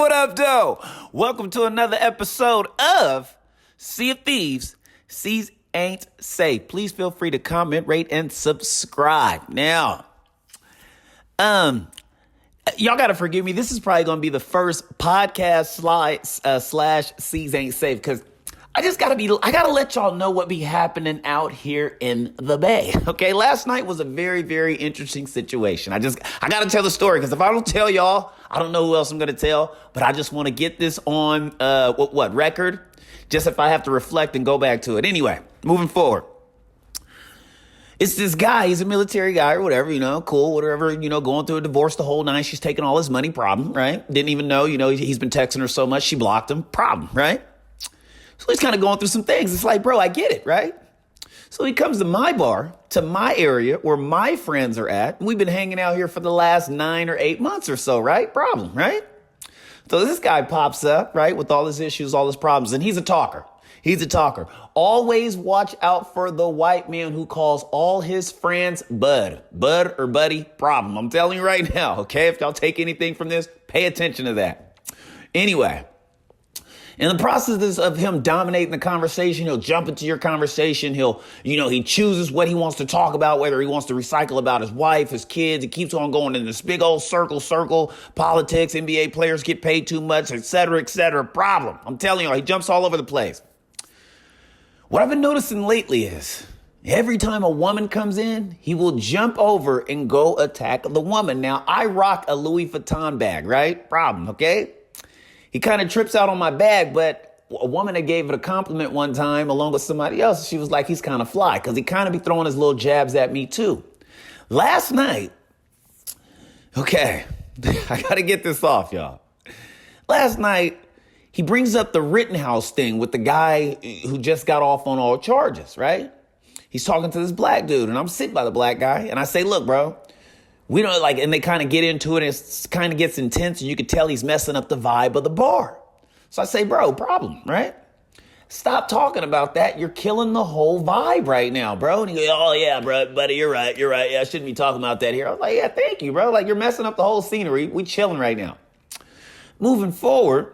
what up, though? Welcome to another episode of Sea of Thieves. Seas ain't safe. Please feel free to comment, rate, and subscribe. Now, y'all gotta forgive me. This is probably gonna be the first podcast slash Seas Ain't Safe because I gotta let y'all know what be happening out here in the Bay. Okay, last night was a very, very interesting situation. I gotta tell the story because if I don't tell y'all, I don't know who else I'm gonna tell. But I just want to get this on record, just if I have to reflect and go back to it. Anyway, moving forward. It's this guy, he's a military guy or whatever, cool, whatever, going through a divorce, the whole nine. She's taking all his money, problem, right? Didn't even know, he's been texting her so much, she blocked him, problem, right? So he's kind of going through some things. It's like, bro, I get it, right? So he comes to my bar, to my area where my friends are at. We've been hanging out here for the last 9 or 8 months or so, right? Problem, right? So this guy pops up, right, with all his issues, all his problems, and he's a talker. He's a talker. Always watch out for the white man who calls all his friends bud or buddy, problem. I'm telling you right now, okay? If y'all take anything from this, pay attention to that. Anyway, in the process of him dominating the conversation, he'll jump into your conversation. He chooses what he wants to talk about, whether he wants to recycle about his wife, his kids. He keeps on going in this big old circle, politics, NBA players get paid too much, et cetera, problem. I'm telling you, he jumps all over the place. What I've been noticing lately is every time a woman comes in, he will jump over and go attack the woman. Now, I rock a Louis Vuitton bag, right? Problem, okay? He kind of trips out on my bag, but a woman that gave it a compliment one time along with somebody else, she was like, he's kind of fly because he kind of be throwing his little jabs at me too. Last night, okay, I got to get this off, y'all. Last night, he brings up the Rittenhouse thing with the guy who just got off on all charges, right? He's talking to this black dude, and I'm sitting by the black guy, and I say, look, bro, we don't and they kind of get into it, and it kind of gets intense, and you can tell he's messing up the vibe of the bar. So I say, bro, problem, right? Stop talking about that. You're killing the whole vibe right now, bro. And he goes, oh, yeah, bro, buddy, you're right. Yeah, I shouldn't be talking about that here. I was like, yeah, thank you, bro. You're messing up the whole scenery. We chilling right now. Moving forward,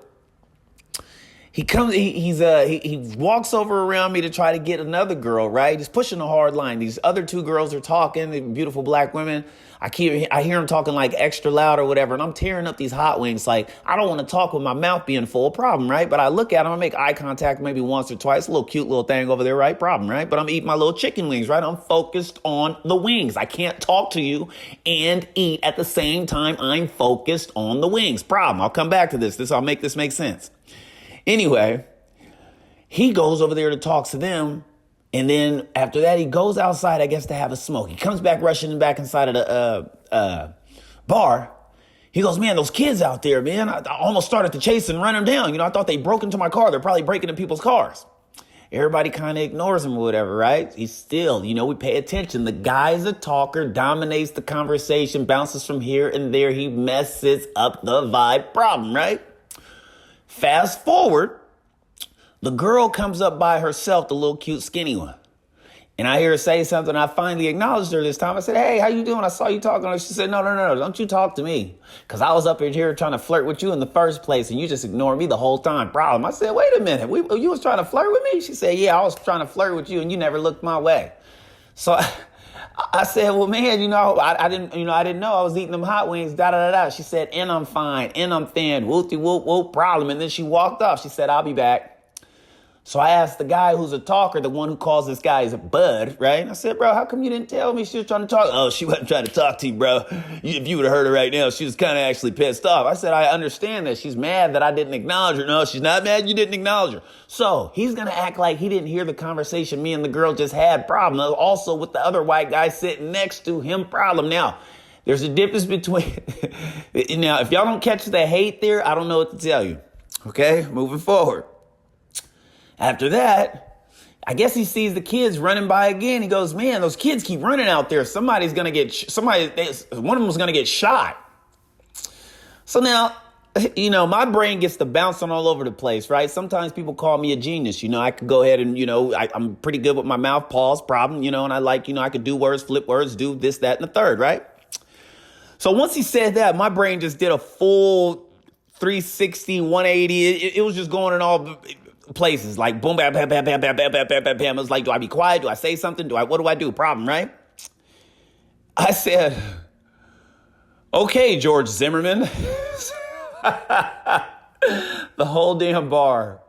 he walks over around me to try to get another girl, right? He's pushing a hard line. These other two girls are talking, the beautiful black women. I hear him talking extra loud or whatever, and I'm tearing up these hot wings. I don't want to talk with my mouth being full, problem, right? But I look at him, I make eye contact maybe once or twice, a little cute little thing over there, right? Problem, right? But I'm eating my little chicken wings, right? I'm focused on the wings. I can't talk to you and eat at the same time. I'm focused on the wings. Problem. I'll come back to this. I'll make this make sense. Anyway, he goes over there to talk to them. And then after that, he goes outside, I guess, to have a smoke. He comes back rushing back inside of the bar. He goes, man, those kids out there, man, I almost started to chase and run them down. I thought they broke into my car. They're probably breaking into people's cars. Everybody kind of ignores him or whatever, right? He's still, we pay attention. The guy's a talker, dominates the conversation, bounces from here and there. He messes up the vibe, problem, right? Fast forward, the girl comes up by herself, the little cute skinny one. And I hear her say something. I finally acknowledged her this time. I said, hey, how you doing? I saw you talking to her. She said, no, don't you talk to me. Because I was up in here trying to flirt with you in the first place, and you just ignored me the whole time. Problem. I said, wait a minute. You was trying to flirt with me? She said, yeah, I was trying to flirt with you, and you never looked my way. So I said, well, man, I didn't know I was eating them hot wings, da-da-da-da. She said, and I'm fine, and I'm thin, whoop-de-whoop-whoop, problem. And then she walked off. She said, I'll be back. So I asked the guy who's a talker, the one who calls this guy a bud, right? And I said, bro, how come you didn't tell me she was trying to talk? Oh, she wasn't trying to talk to you, bro. If you would have heard her right now, she was kind of actually pissed off. I said, I understand that. She's mad that I didn't acknowledge her. No, she's not mad you didn't acknowledge her. So he's going to act like he didn't hear the conversation me and the girl just had, problem. Also with the other white guy sitting next to him, problem. Now, there's a difference between, now, if y'all don't catch the hate there, I don't know what to tell you. Okay, moving forward. After that, I guess he sees the kids running by again. He goes, man, those kids keep running out there. One of them was going to get shot. So now, my brain gets to bouncing all over the place, right? Sometimes people call me a genius. I could go ahead and, I'm pretty good with my mouth, pause, problem, and I I could do words, flip words, do this, that, and the third, right? So once he said that, my brain just did a full 360, 180. It was just going in all places. Like boom, bam, bam, bam, bam, bam, bam, bam, bam, bam, bam. It was like, do I be quiet? Do I say something? What do I do? Problem, right? I said, okay, George Zimmerman. The whole damn bar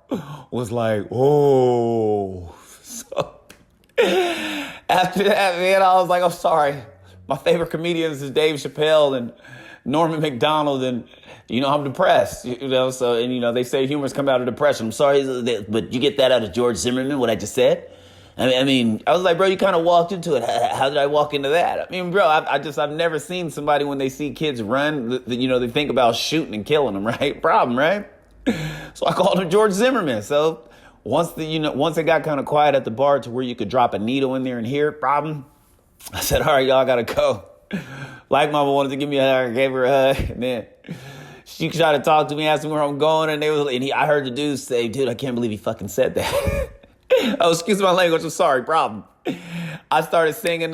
was like, whoa. So after that, man, I was like, I'm sorry. My favorite comedians is Dave Chappelle and Norman McDonald, and I'm depressed. So they say humor's come out of depression. I'm sorry, but you get that out of George Zimmerman, what I just said? I mean, I was like, bro, you kind of walked into it. How did I walk into that? I mean, bro, I've never seen somebody when they see kids run, they think about shooting and killing them, right? Problem, right? So I called him George Zimmerman. So once it got kind of quiet at the bar to where you could drop a needle in there and hear it, problem, I said, all right, y'all, I gotta go. Black mama wanted to give me a hug, I gave her a hug, and then she tried to talk to me, asked me where I'm going, I heard the dude say, dude, I can't believe he fucking said that. Oh, excuse my language, I'm sorry, problem. I started singing,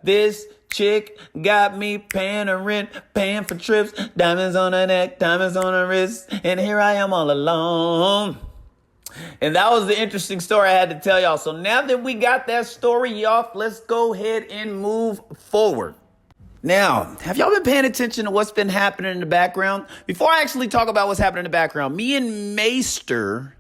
this chick got me paying her rent, paying for trips, diamonds on her neck, diamonds on her wrist, and here I am all alone. And that was the interesting story I had to tell y'all. So now that we got that story off, let's go ahead and move forward. Now, have y'all been paying attention to what's been happening in the background? Before I actually talk about what's happening in the background, me and Meister,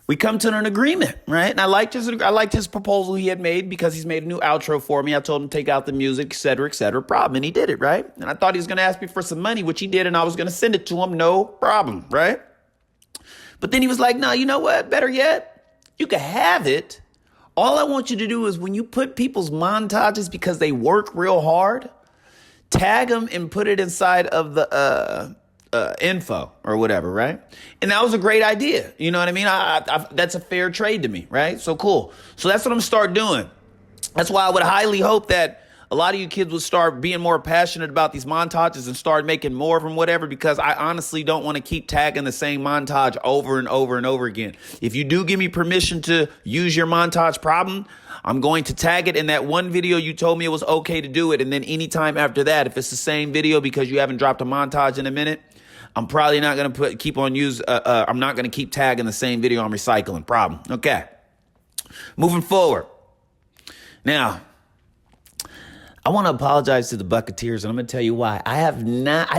we come to an agreement, right? And I liked his proposal he had made because he's made a new outro for me. I told him to take out the music, et cetera, problem. And he did it, right? And I thought he was going to ask me for some money, which he did, and I was going to send it to him, no problem, right? But then he was like, no, you know what? Better yet, you can have it. All I want you to do is when you put people's montages because they work real hard, tag them and put it inside of the info or whatever, right? And that was a great idea. You know what I mean? That's a fair trade to me, right? So cool. So that's what I'm gonna start doing. That's why I would highly hope that a lot of you kids would start being more passionate about these montages and start making more of them, whatever, because I honestly don't want to keep tagging the same montage over and over and over again. If you do give me permission to use your montage problem, I'm going to tag it in that one video you told me it was okay to do it. And then anytime after that, if it's the same video because you haven't dropped a montage in a minute, I'm probably not going to I'm not going to keep tagging the same video I'm recycling. Problem. Okay. Moving forward. Now, I want to apologize to the Bucketeers, and I'm going to tell you why. I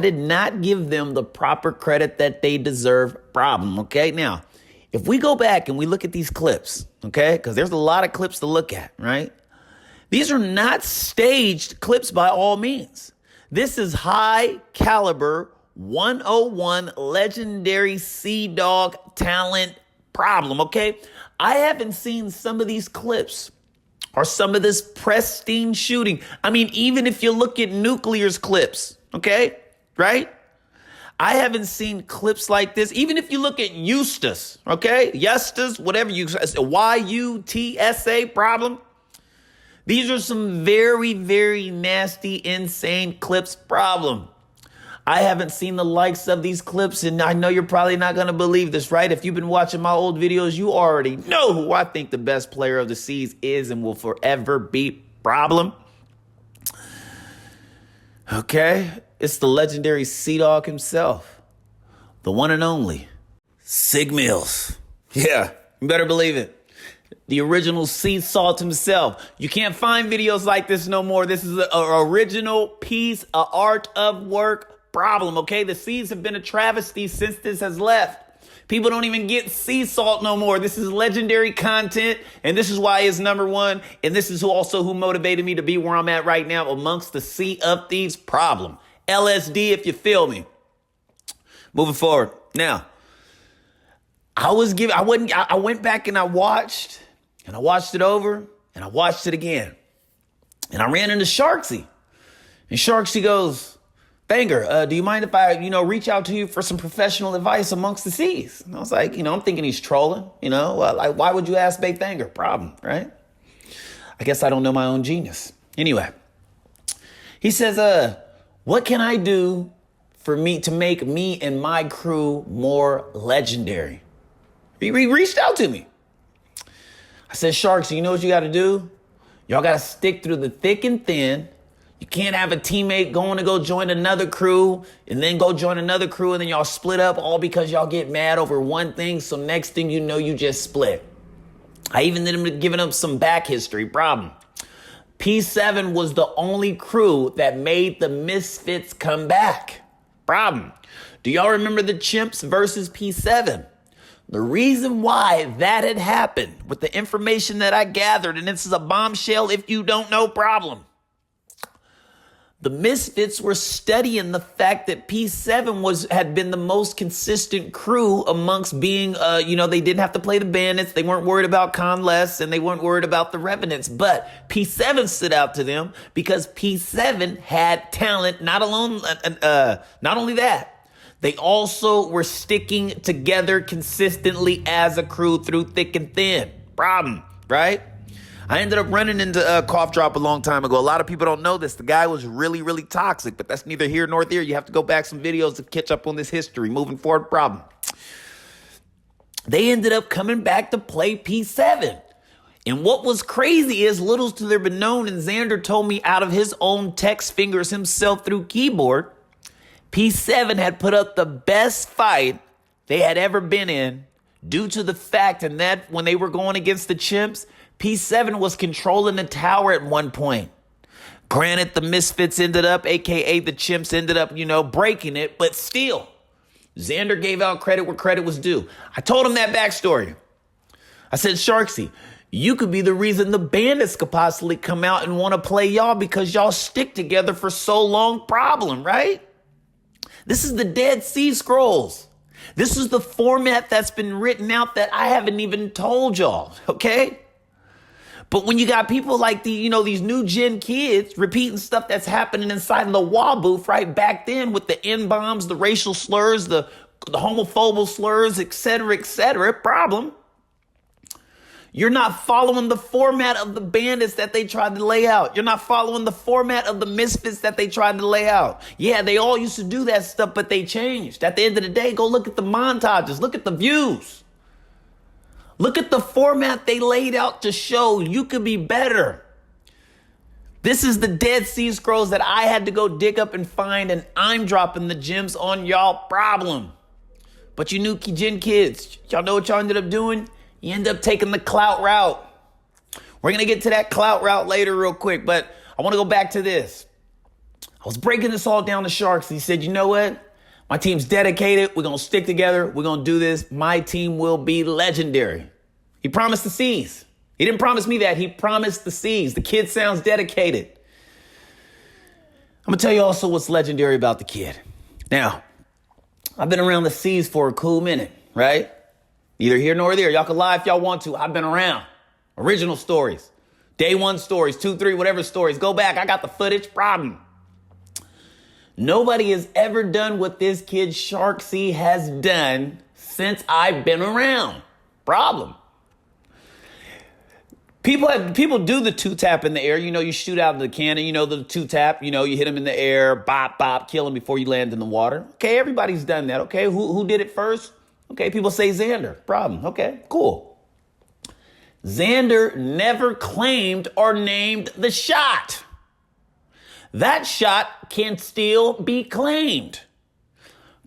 did not give them the proper credit that they deserve. Problem, okay? Now, if we go back and we look at these clips, okay, because there's a lot of clips to look at, right? These are not staged clips by all means. This is high caliber 101 legendary Sea-Dog talent. Problem, okay? I haven't seen some of these clips or some of this pristine shooting. I mean, even if you look at Nuclear's clips, okay, right? I haven't seen clips like this. Even if you look at Eustace, okay? Eustace, whatever Y-U-T-S-A, problem. These are some very, very nasty, insane clips, problem. I haven't seen the likes of these clips, and I know you're probably not going to believe this, right? If you've been watching my old videos, you already know who I think the best player of the seas is and will forever be. Problem. Okay? It's the legendary Sea-Dog himself. The one and only Sig Mills. Yeah, you better believe it. The original sea salt himself. You can't find videos like this no more. This is an original piece of art of work. Problem, okay? The seas have been a travesty since this has left. People don't even get sea salt no more. This is legendary content, and this is why it's number one, and this is also who motivated me to be where I'm at right now amongst the Sea of Thieves. Problem. LSD, if you feel me. Moving forward. Now, I went back and I watched it over, and I watched it again. And I ran into Sharksy. And Sharksy goes, Banger, do you mind if I, reach out to you for some professional advice amongst the seas? And I was like, I'm thinking he's trolling, like, why would you ask Big Banger? Problem, right? I guess I don't know my own genius. Anyway, he says, what can I do for me to make me and my crew more legendary? He reached out to me. I said, Sharks, you know what you got to do? Y'all got to stick through the thick and thin. You can't have a teammate going to go join another crew and then go join another crew and then y'all split up all because y'all get mad over one thing. So next thing you know, you just split. I even ended up giving up some back history. Problem. P7 was the only crew that made the Misfits come back. Problem. Do y'all remember the Chimps versus P7? The reason why that had happened with the information that I gathered, and this is a bombshell if you don't know, problem. The Misfits were studying the fact that P7 had been the most consistent crew amongst being, they didn't have to play the Bandits. They weren't worried about Conless and they weren't worried about the Revenants. But P7 stood out to them because P7 had talent. Not only that, they also were sticking together consistently as a crew through thick and thin. Problem, right? I ended up running into Cough Drop a long time ago. A lot of people don't know this. The guy was really, really toxic, but that's neither here nor there. You have to go back some videos to catch up on this history. Moving forward, problem. They ended up coming back to play P7. And what was crazy is, little to their been known, and Xander told me out of his own text fingers himself through keyboard, P7 had put up the best fight they had ever been in due to the fact and that when they were going against the Chimps, P7 was controlling the tower at one point. Granted, the Misfits ended up, a.k.a. the Chimps, ended up, breaking it. But still, Xander gave out credit where credit was due. I told him that backstory. I said, Sharksy, you could be the reason the Bandits could possibly come out and want to play y'all because y'all stick together for so long. Problem, right? This is the Dead Sea Scrolls. This is the format that's been written out that I haven't even told y'all, okay? But when you got people like these new gen kids repeating stuff that's happening inside of the wall booth, right? Back then with the N-bombs, the racial slurs, the homophobic slurs, et cetera, problem. You're not following the format of the Bandits that they tried to lay out. You're not following the format of the Misfits that they tried to lay out. Yeah, they all used to do that stuff, but they changed. At the end of the day, go look at the montages. Look at the views. Look at the format they laid out to show you could be better. This is the Dead Sea Scrolls that I had to go dig up and find, and I'm dropping the gems on y'all. Problem. But you new gen kids, y'all know what y'all ended up doing? You end up taking the clout route. We're going to get to that clout route later real quick, but I want to go back to this. I was breaking this all down to Sharks. He said, you know what? My team's dedicated. We're going to stick together. We're going to do this. My team will be legendary. He promised the C's. He didn't promise me that. He promised the C's. The kid sounds dedicated. I'm going to tell you also what's legendary about the kid. Now, I've been around the C's for a cool minute, right? Neither here nor there. Y'all can lie if y'all want to. I've been around. Original stories. Day one stories, 2, 3, whatever stories. Go back. I got the footage. Problem. Nobody has ever done what this kid Sharksy has done since I've been around. Problem. People do the 2-tap in the air. You shoot out of the cannon. The 2-tap. You hit him in the air. Bop, bop. Kill him before you land in the water. Okay, everybody's done that. Okay, who did it first? Okay, people say Xander. Problem. Okay, cool. Xander never claimed or named the shot. That shot can still be claimed.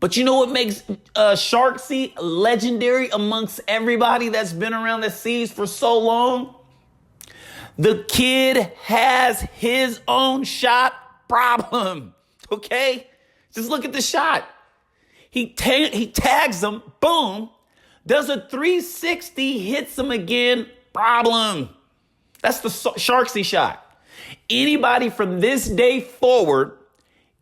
But you know what makes Sharksy legendary amongst everybody that's been around the seas for so long? The kid has his own shot. Problem. Okay? Just look at the shot. He tags him, boom, does a 360, hits him again, problem. That's the Sharksy shot. Anybody from this day forward,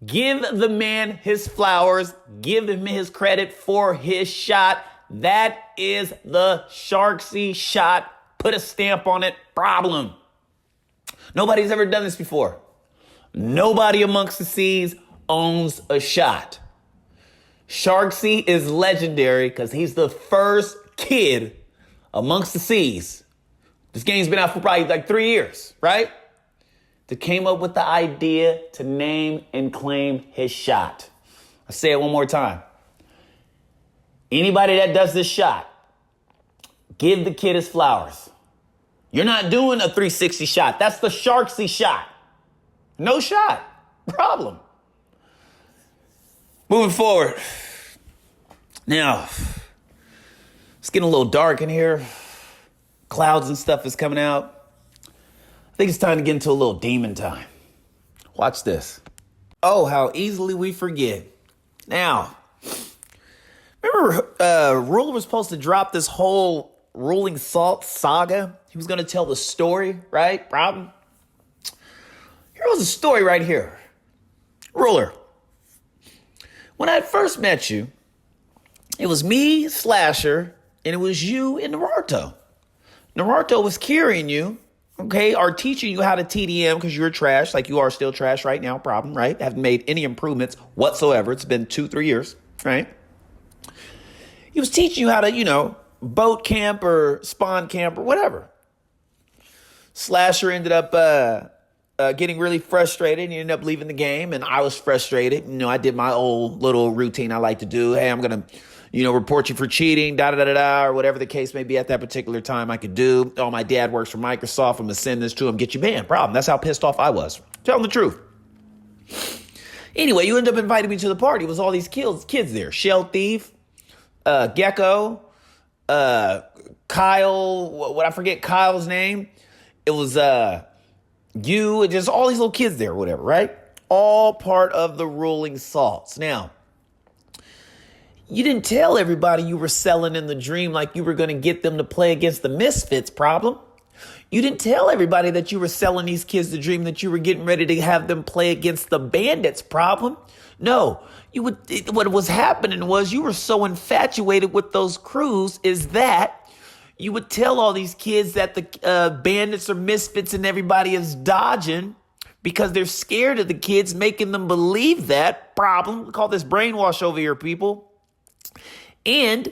give the man his flowers, give him his credit for his shot. That is the Sharksy shot. Put a stamp on it, problem. Nobody's ever done this before. Nobody amongst the seas owns a shot. Sharksy is legendary because he's the first kid amongst the seas. This game's been out for probably like 3 years, right? That came up with the idea to name and claim his shot. I say it one more time. Anybody that does this shot, give the kid his flowers. You're not doing a 360 shot. That's the Sharksy shot. No shot. Problem. Moving forward. Now, it's getting a little dark in here. Clouds and stuff is coming out. I think it's time to get into a little demon time. Watch this. Oh, how easily we forget. Now, remember Ruler was supposed to drop this whole Rolling Salt saga? He was going to tell the story, right? Problem. Here was a story right here. Ruler. When I first met you, it was me, Slasher, and it was you and Naruto. Naruto was carrying you, okay, or teaching you how to TDM because you're trash, like you are still trash right now, problem, right? Haven't made any improvements whatsoever. It's been 2-3 years, right? He was teaching you how to, boat camp or spawn camp or whatever. Slasher ended up getting really frustrated and he ended up leaving the game, and I was frustrated. I did my old little routine I like to do. Hey, I'm going to report you for cheating, da-da-da-da-da, or whatever the case may be at that particular time I could do. Oh, my dad works for Microsoft. I'm going to send this to him, get you banned. Problem. That's how pissed off I was. Telling the truth. Anyway, you end up inviting me to the party. It was all these kids there. Shell Thieve, Gecko, Kyle, I forget Kyle's name. It was you, just all these little kids there, whatever, right? All part of the Rolling Salts. Now, you didn't tell everybody you were selling in the dream like you were going to get them to play against the Misfits, problem. You didn't tell everybody that you were selling these kids the dream that you were getting ready to have them play against the Bandits, problem. No, what was happening was you were so infatuated with those crews is that you would tell all these kids that the Bandits or Misfits and everybody is dodging because they're scared of the kids, making them believe that, problem. We call this brainwash over here, people. And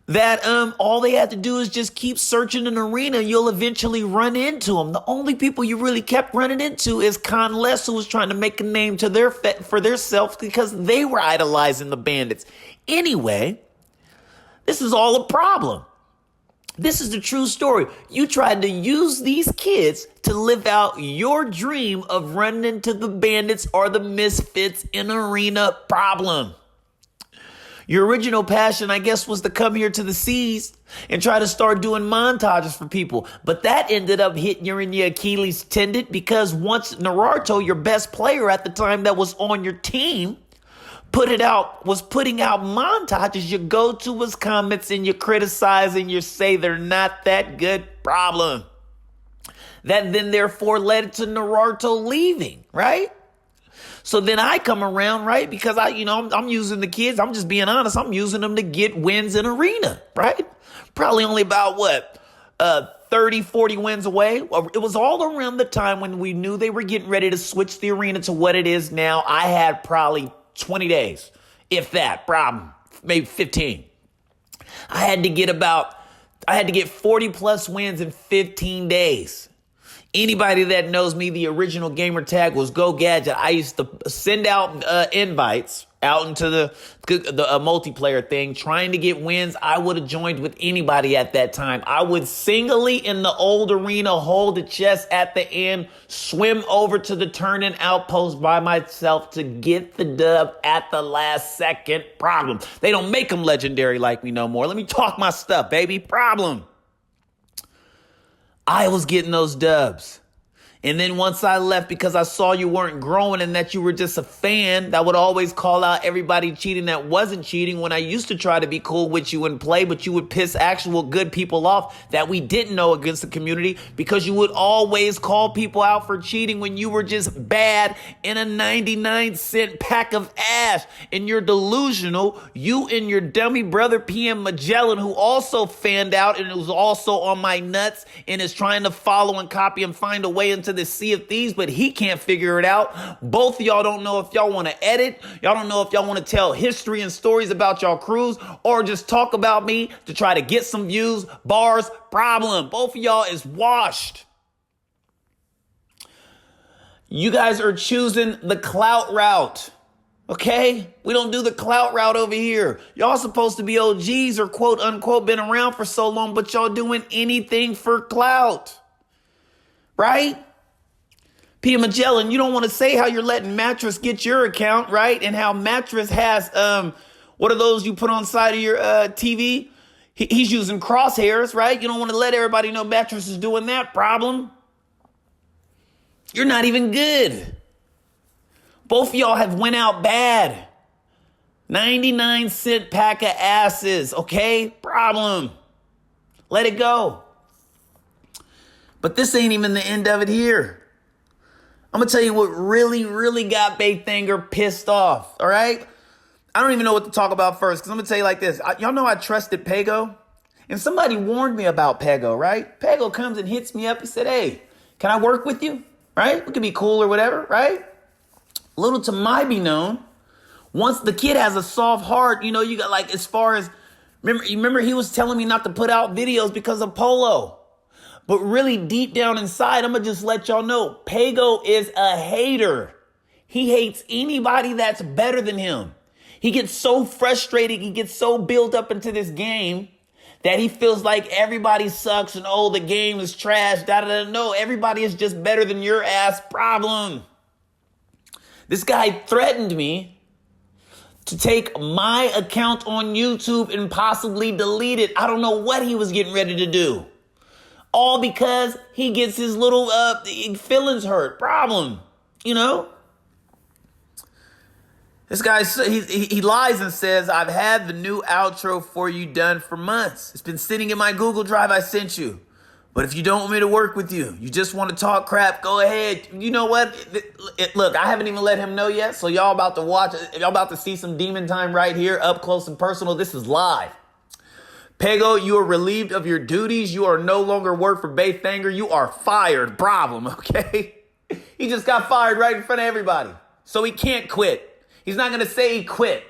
that all they had to do is just keep searching an arena and you'll eventually run into them. The only people you really kept running into is Conless, who was trying to make a name for themselves because they were idolizing the Bandits. Anyway, this is all a problem. This is the true story. You tried to use these kids to live out your dream of running into the Bandits or the Misfits in arena, problem. Your original passion, I guess, was to come here to the seas and try to start doing montages for people. But that ended up hitting you in your Achilles tendon because once Naruto, your best player at the time that was on your team, was putting out montages, you go to his comments and you criticize and you say they're not that good, problem. That then therefore led to Naruto leaving, right? So then I come around, right? Because I'm using the kids. I'm just being honest. I'm using them to get wins in arena, right? Probably only about 30, 40 wins away. It was all around the time when we knew they were getting ready to switch the arena to what it is now. I had probably 20 days, if that, problem, maybe 15. I had to get 40 plus wins in 15 days. Anybody that knows me, the original gamer tag was Go Gadget. I used to send out invites out into the multiplayer thing, trying to get wins. I would have joined with anybody at that time. I would singly in the old arena hold the chest at the end, swim over to the turn-in outpost by myself to get the dub at the last second, problem. They don't make them legendary like me no more. Let me talk my stuff, baby, problem. I was getting those dubs. And then once I left because I saw you weren't growing and that you were just a fan that would always call out everybody cheating that wasn't cheating when I used to try to be cool with you and play, but you would piss actual good people off that we didn't know against the community because you would always call people out for cheating when you were just bad in a 99-cent pack of ash. And you're delusional. You and your dummy brother PM Magellan, who also fanned out and was also on my nuts and is trying to follow and copy and find a way into the Sea of Thieves, but he can't figure it out. Both of y'all don't know if y'all want to edit. Y'all don't know if y'all want to tell history and stories about y'all crews or just talk about me to try to get some views, bars, problem. Both of y'all is washed. You guys are choosing the clout route. Okay? We don't do the clout route over here. Y'all supposed to be OGs or quote unquote been around for so long, but y'all doing anything for clout. Right? Pia Magellan, you don't want to say how you're letting Mattress get your account, right? And how Mattress has, what are those you put on side of your TV? He's using crosshairs, right? You don't want to let everybody know Mattress is doing that. Problem. You're not even good. Both of y'all have went out bad. 99-cent pack of asses, okay? Problem. Let it go. But this ain't even the end of it here. I'm going to tell you what really, really got Baythanger pissed off, all right? I don't even know what to talk about first, because I'm going to tell you like this. Y'all know I trusted Pego? And somebody warned me about Pego, right? Pego comes and hits me up. He said, hey, can I work with you? Right? We could be cool or whatever, right? Little to my be known, once the kid has a soft heart, you know, you got like as far as, remember he was telling me not to put out videos because of Polo. But really deep down inside, I'm going to just let y'all know, Pego is a hater. He hates anybody that's better than him. He gets so frustrated, he gets so built up into this game that he feels like everybody sucks and, oh, the game is trash, da-da-da. No, everybody is just better than your ass. Problem. This guy threatened me to take my account on YouTube and possibly delete it. I don't know what he was getting ready to do. All because he gets his little feelings hurt. Problem. You know? This guy, he lies and says, I've had the new outro for you done for months. It's been sitting in my Google Drive I sent you. But if you don't want me to work with you, you just want to talk crap, go ahead. You know what? Look, I haven't even let him know yet. So y'all about to watch, y'all about to see some demon time right here, up close and personal. This is live. Pego, you are relieved of your duties. You are no longer work for Baythanger. You are fired. Problem, okay? He just got fired right in front of everybody. So he can't quit. He's not going to say he quit.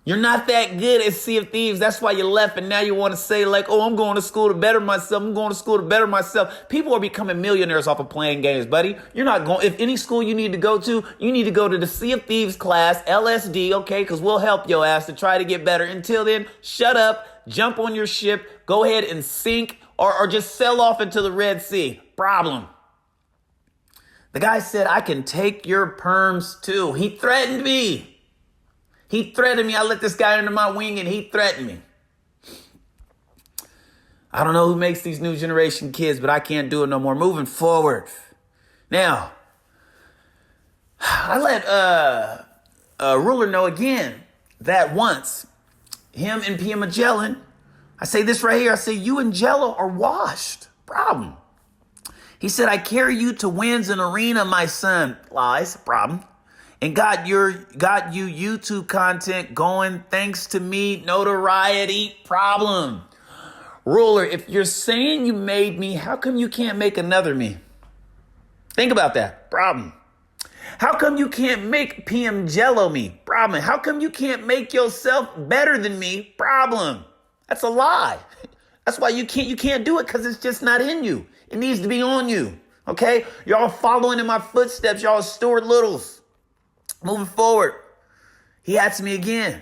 You're not that good at Sea of Thieves. That's why you left. And now you want to say like, oh, I'm going to school to better myself. I'm going to school to better myself. People are becoming millionaires off of playing games, buddy. You're not going. If any school you need to go to, you need to go to the Sea of Thieves class, LSD, okay? Because we'll help your ass to try to get better. Until then, shut up, jump on your ship, go ahead and sink or just sail off into the Red Sea. Problem. The guy said, I can take your perms too. He threatened me. He threatened me. I let this guy under my wing and he threatened me. I don't know who makes these new generation kids, but I can't do it no more. Moving forward. Now, I let Ruler know again that once, him and Pia Magellan, I say this right here. I say, you and Jello are washed. Problem. He said, I carry you to wins in arena, my son. Lies. Problem. And got you YouTube content going thanks to me, notoriety. Problem. Ruler, if you're saying you made me, how come you can't make another me? Think about that. Problem. How come you can't make PM Jello me? Problem. How come you can't make yourself better than me? Problem. That's a lie. That's why you can't do it, because it's just not in you. It needs to be on you. Okay? Y'all following in my footsteps. Y'all Stuart Littles. Moving forward, he asks me again.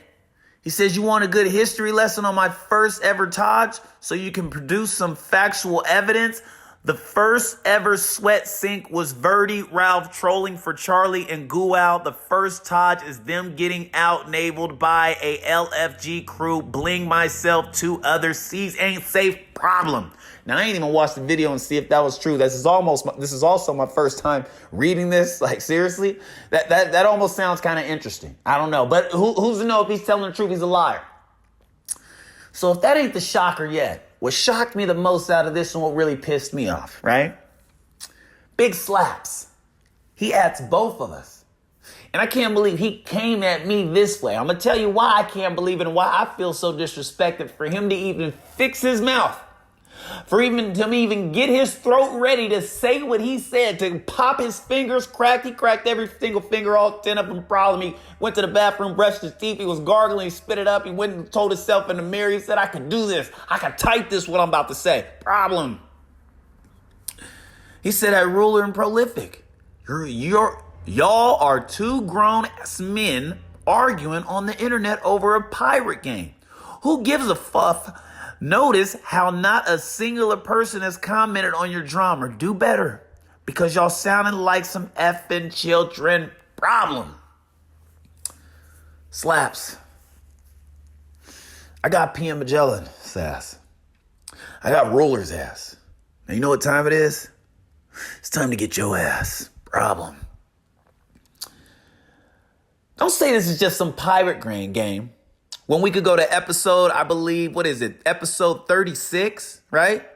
He says, you want a good history lesson on my first ever Taj so you can produce some factual evidence? The first ever sweat sink was Verdi, Ralph trolling for Charlie and Gual. The first Taj is them getting out-nabled by a LFG crew. Bling myself, 2 other C's ain't safe. Problem. Now, I ain't even watched the video and see if that was true. This is also my first time reading this. Like, seriously? That almost sounds kind of interesting. I don't know. But who's to know if he's telling the truth? He's a liar. So if that ain't the shocker yet, what shocked me the most out of this and what really pissed me off, right? Big slaps. He at both of us. And I can't believe he came at me this way. I'm going to tell you why I can't believe it and why I feel so disrespected for him to even fix his mouth. For him to even get his throat ready to say what he said, to pop his fingers, he cracked every single finger, all 10 of them. Problem. He went to the bathroom, brushed his teeth, he was gargling, he spit it up, he went and told himself in the mirror, he said, I can do this, I can type this, what I'm about to say. Problem. He said, at Ruler and Prolific, y'all are 2 grown-ass men arguing on the internet over a pirate game. Who gives a fuck? Notice how not a singular person has commented on your drama. Do better. because y'all sounded like some effing children. Problem. Slaps. I got PM Magellan's ass. I got Roller's ass. Now you know what time it is? It's time to get your ass. Problem. Don't say this is just some pirate grain game. When we could go to episode, I believe, what is it? Episode 36, right?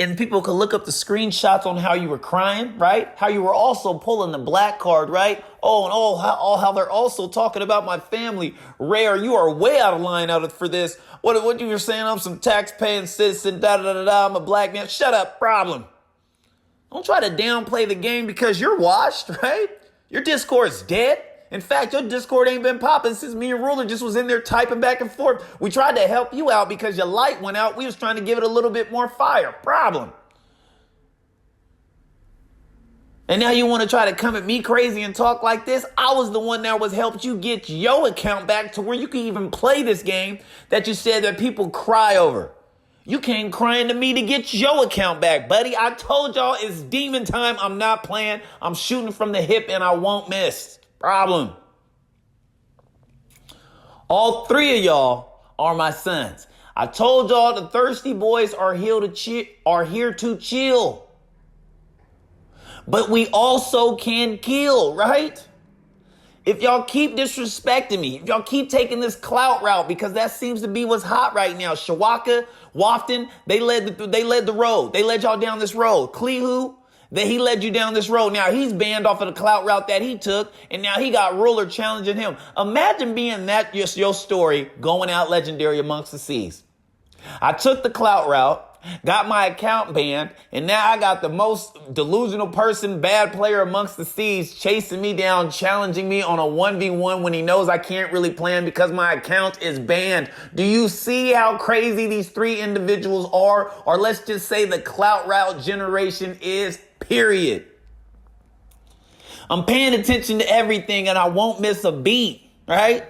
And people could look up the screenshots on how you were crying, right? How you were also pulling the black card, right? How they're also talking about my family. Rare, you are way out of line for this. What you were saying? I'm some tax-paying citizen, da-da-da-da-da, I'm a black man. Shut up, problem. Don't try to downplay the game because you're washed, right? Your Discord's dead. In fact, your Discord ain't been popping since me and Ruler just was in there typing back and forth. We tried to help you out because your light went out. We was trying to give it a little bit more fire. Problem. And now you want to try to come at me crazy and talk like this? I was the one that was helped you get your account back to where you can even play this game that you said that people cry over. You came crying to me to get your account back, buddy. I told y'all it's demon time. I'm not playing. I'm shooting from the hip and I won't miss. Problem. All three of y'all are my sons. I told y'all the thirsty boys are here to chill. But we also can kill, right? If y'all keep disrespecting me, if y'all keep taking this clout route, because that seems to be what's hot right now. Shawaka, Wafton, they led the road. They led y'all down this road. Klehu, that he led you down this road. Now he's banned off of the clout route that he took, and now he got Ruler challenging him. Imagine being that just your story going out legendary amongst the seas. I took the clout route, got my account banned, and now I got the most delusional person, bad player amongst the seas chasing me down, challenging me on a 1v1 when he knows I can't really play him because my account is banned. Do you see how crazy these three individuals are? Or let's just say the clout route generation is. Period. I'm paying attention to everything and I won't miss a beat, right?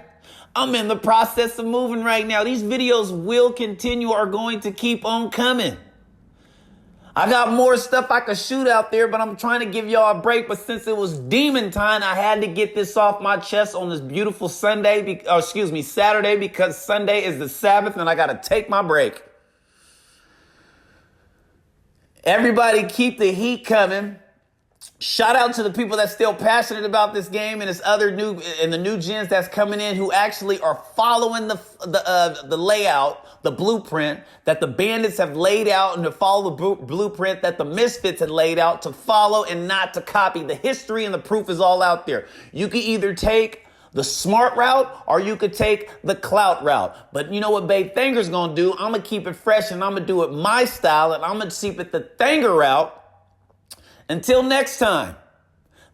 I'm in the process of moving right now. These videos will continue, are going to keep on coming. I got more stuff I could shoot out there, but I'm trying to give y'all a break. But since it was demon time, I had to get this off my chest on this beautiful Saturday, because Sunday is the Sabbath and I got to take my break. Everybody keep the heat coming. Shout out to the people that's still passionate about this game and the new gens that's coming in who actually are following the layout, the blueprint that the bandits have laid out, and to follow the blueprint that the misfits had laid out to follow and not to copy. The history and the proof is all out there. You can either take the smart route or you could take the clout route. But you know what Babe Thanger's gonna do? I'm gonna keep it fresh and I'm gonna do it my style, and I'm gonna keep it the Thanger route. Until next time,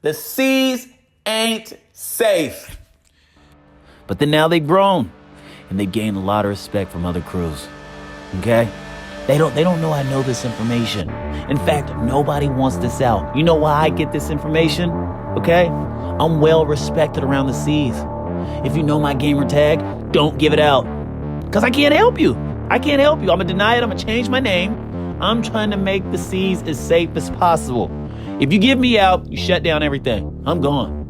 the seas ain't safe. But then now they've grown and they gained a lot of respect from other crews. Okay? They don't know I know this information. In fact, nobody wants this out. You know why I get this information? Okay? I'm well respected around the seas. If you know my gamer tag, don't give it out. Because I can't help you. I'm going to deny it. I'm going to change my name. I'm trying to make the seas as safe as possible. If you give me out, you shut down everything. I'm gone.